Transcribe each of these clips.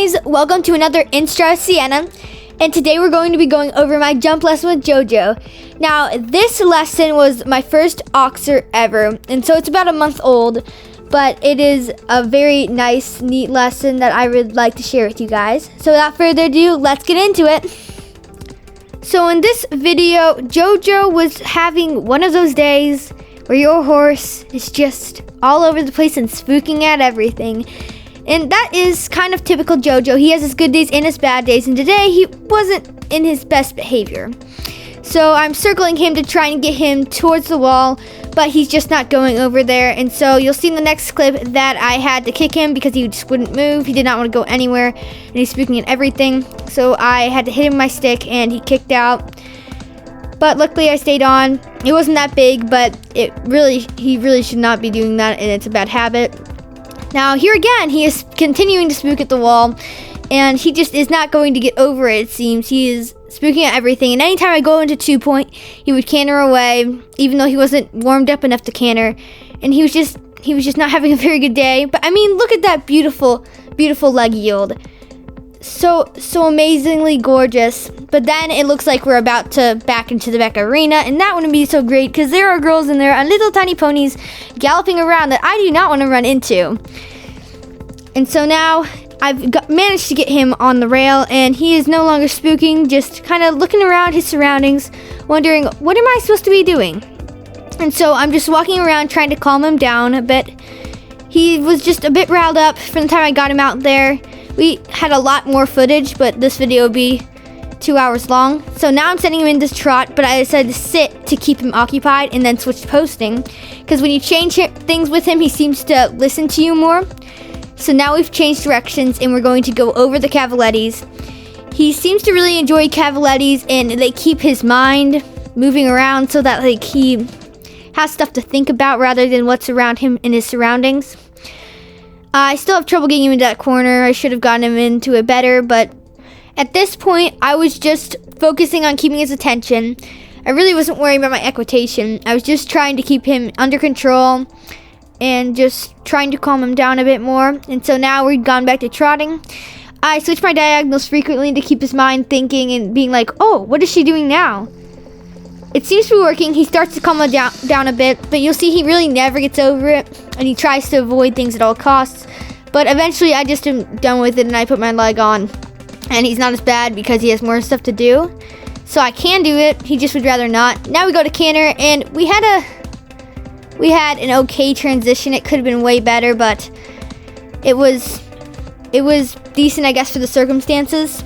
guys, welcome to another Instra Sienna, and today we're going to be going over my jump lesson with Jojo. Now, this lesson was my first Oxer ever, and so it's about a month old, but it is a very nice, neat lesson that I would like to share with you guys. So without further ado, let's get into it. So in this video, Jojo was having one of those days where your horse is just all over the place and spooking at everything. And that is kind of typical Jojo. He has his good days and his bad days, and today he wasn't in his best behavior. So I'm circling him to try and get him towards the wall, but he's just not going over there. And so you'll see in the next clip that I had to kick him because he just wouldn't move. He did not want to go anywhere, and he's spooking at everything. So I had to hit him with my stick, and he kicked out. But luckily I stayed on. It wasn't that big, but he really should not be doing that, and it's a bad habit. Now here again, he is continuing to spook at the wall, and he just is not going to get over it, it seems. He is spooking at everything, and anytime I go into 2-point, he would canter away, even though he wasn't warmed up enough to canter, and he was just not having a very good day. But I mean, look at that beautiful, beautiful leg yield. So amazingly gorgeous. But then it looks like we're about to back into the back arena, and that wouldn't be so great because there are girls in there on little tiny ponies galloping around that I do not want to run into. And so now I've managed to get him on the rail, and he is no longer spooking, just kind of looking around his surroundings, wondering, what am I supposed to be doing? And so I'm just walking around trying to calm him down a bit. He was just a bit riled up from the time I got him out there. We had a lot more footage, but this video will be 2 hours long. So now I'm sending him into trot, but I decided to sit to keep him occupied and then switch to posting. Because when you change things with him, he seems to listen to you more. So now we've changed directions, and we're going to go over the cavalettis. He seems to really enjoy cavalettis, and they keep his mind moving around so that he has stuff to think about rather than what's around him in his surroundings. I still have trouble getting him into that corner. I should have gotten him into it better, but at this point, I was just focusing on keeping his attention. I really wasn't worrying about my equitation. I was just trying to keep him under control and just trying to calm him down a bit more. And so now we've gone back to trotting. I switch my diagonals frequently to keep his mind thinking and being like, oh, what is she doing now? It seems to be working. He starts to calm down a bit, but you'll see he really never gets over it, and he tries to avoid things at all costs. But eventually I just am done with it, and I put my leg on, and he's not as bad because he has more stuff to do. So I can do it. He just would rather not. Now we go to canter, and we had an okay transition. It could have been way better, but it was decent, I guess, for the circumstances.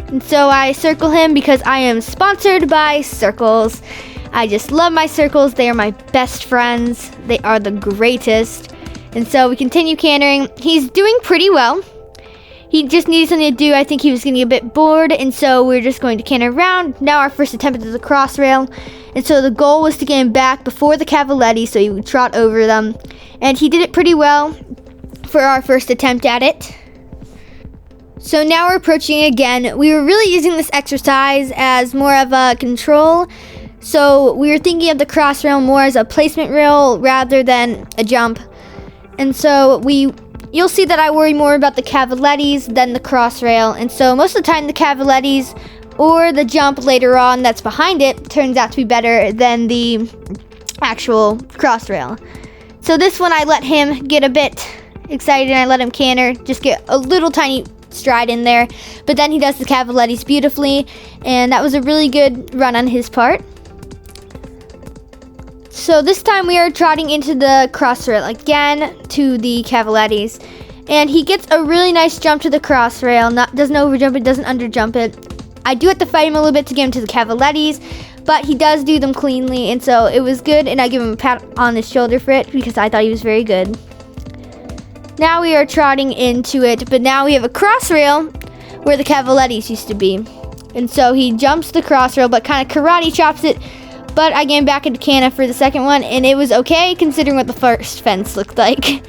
And so I circle him because I am sponsored by circles. I just love my circles. They are my best friends. They are the greatest. And so we continue cantering. He's doing pretty well. He just needed something to do. I think he was getting a bit bored, and so we're just going to canter around. Now our first attempt at the cross rail. And so the goal was to get him back before the cavaletti so he would trot over them. And he did it pretty well for our first attempt at it. So now we're approaching again. We were really using this exercise as more of a control. So we were thinking of the cross rail more as a placement rail rather than a jump. And so you'll see that I worry more about the cavalettis than the cross rail. And so most of the time the cavalettis or the jump later on that's behind it turns out to be better than the actual cross rail. So this one I let him get a bit excited, and I let him canter, just get a little tiny stride in there, but then he does the cavalettis beautifully, and that was a really good run on his part. So this time we are trotting into the cross rail again to the cavalettis, and he gets a really nice jump to the cross rail. Doesn't overjump it, doesn't underjump it. I do have to fight him a little bit to get him to the cavalettis, but he does do them cleanly, and so it was good, and I give him a pat on his shoulder for it because I thought he was very good. Now we are trotting into it, but now we have a cross rail where the cavalettis used to be. And so he jumps the cross rail, but kind of karate chops it. But I get him back into canna for the second one, and it was okay considering what the first fence looked like.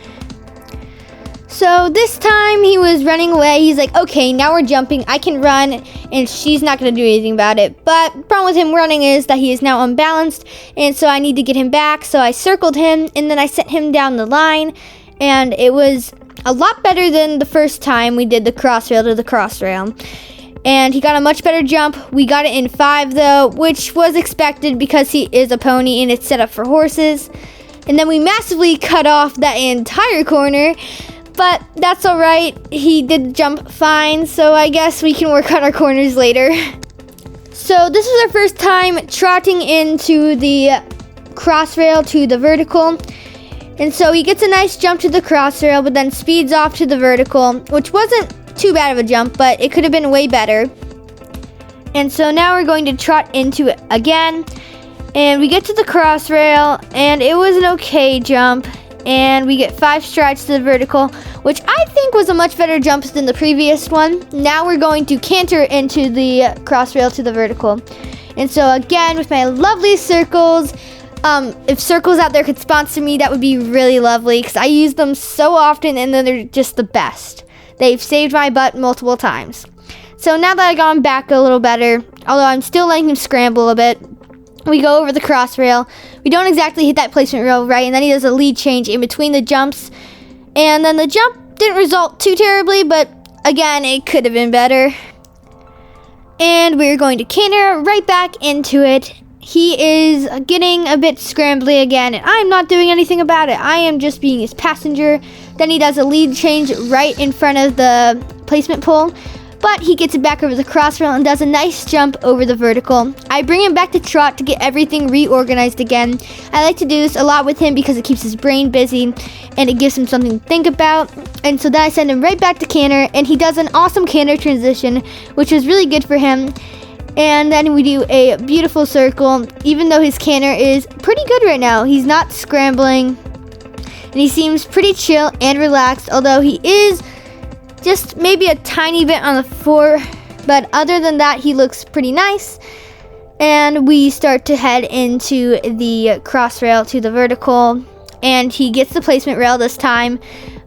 So this time he was running away. He's like, okay, now we're jumping. I can run, and she's not going to do anything about it. But the problem with him running is that he is now unbalanced, and so I need to get him back. So I circled him, and then I sent him down the line. And it was a lot better than the first time we did the cross rail to the cross rail. And he got a much better jump. We got it in 5 though, which was expected because he is a pony and it's set up for horses. And then we massively cut off that entire corner, but that's all right. He did jump fine, so I guess we can work on our corners later. So this was our first time trotting into the cross rail to the vertical. And so he gets a nice jump to the cross rail, but then speeds off to the vertical, which wasn't too bad of a jump, but it could have been way better. And so now we're going to trot into it again. And we get to the cross rail, and it was an okay jump. And we get 5 strides to the vertical, which I think was a much better jump than the previous one. Now we're going to canter into the cross rail to the vertical. And so again, with my lovely circles, if circles out there could sponsor me, that would be really lovely because I use them so often and then they're just the best. They've saved my butt multiple times. So now that I got him back a little better, although I'm still letting him scramble a bit, we go over the cross rail. We don't exactly hit that placement rail right, and then he does a lead change in between the jumps. And then the jump didn't result too terribly, but again, it could have been better. And we're going to canter right back into it. He is getting a bit scrambly again, and I'm not doing anything about it. I am just being his passenger. Then he does a lead change right in front of the placement pole, but he gets it back over the cross rail and does a nice jump over the vertical. I bring him back to trot to get everything reorganized again. I like to do this a lot with him because it keeps his brain busy and it gives him something to think about. And so then I send him right back to canter, and he does an awesome canter transition, which was really good for him. And then we do a beautiful circle, even though his canter is pretty good right now. He's not scrambling, and he seems pretty chill and relaxed, although he is just maybe a tiny bit on the floor. But other than that, he looks pretty nice. And we start to head into the cross rail to the vertical, and he gets the placement rail this time.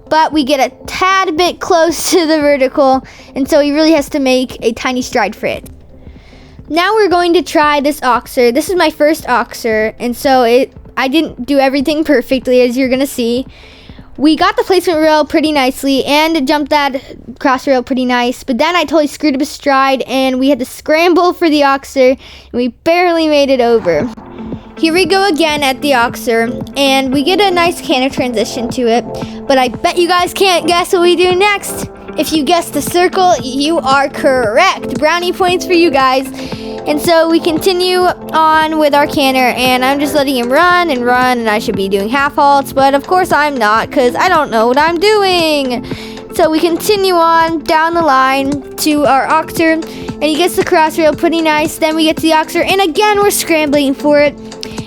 But we get a tad bit close to the vertical, and so he really has to make a tiny stride for it. Now we're going to try this Oxer. This is my first Oxer, and so I didn't do everything perfectly, as you're gonna see. We got the placement rail pretty nicely and jumped that cross rail pretty nice, but then I totally screwed up a stride, and we had to scramble for the Oxer, and we barely made it over. Here we go again at the Oxer, and we get a nice canter transition to it, but I bet you guys can't guess what we do next. If you guessed the circle, you are correct. Brownie points for you guys. And so we continue on with our canter, and I'm just letting him run, and I should be doing half halts, but of course I'm not because I don't know what I'm doing. So we continue on down the line to our Oxer, and he gets the cross rail pretty nice. Then we get to the Oxer, and again we're scrambling for it,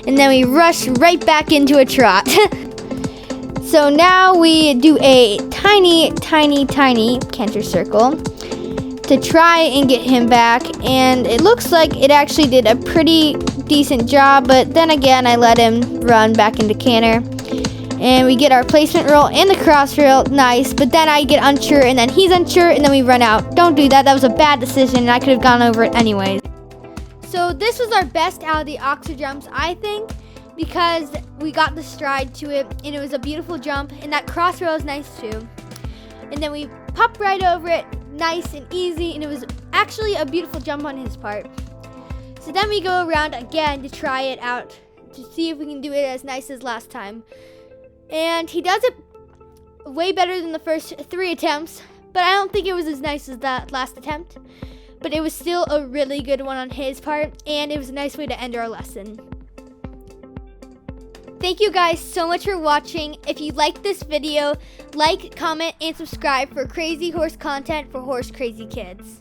and then we rush right back into a trot. So now we do a tiny canter circle to try and get him back, and it looks like it actually did a pretty decent job, but then again I let him run back into canter, and we get our placement roll and the cross rail nice, but then I get unsure, and then he's unsure, and then we run out. Don't do that. That was a bad decision, and I could have gone over it anyways. So this was our best out of the Oxer jumps, I think, because we got the stride to it, and it was a beautiful jump, and that cross rail is nice too. And then we pop right over it, nice and easy, and it was actually a beautiful jump on his part. So then we go around again to try it out to see if we can do it as nice as last time. And he does it way better than the first 3 attempts, but I don't think it was as nice as that last attempt. But it was still a really good one on his part, and it was a nice way to end our lesson. Thank you guys so much for watching. If you liked this video, like, comment, and subscribe for crazy horse content for horse crazy kids.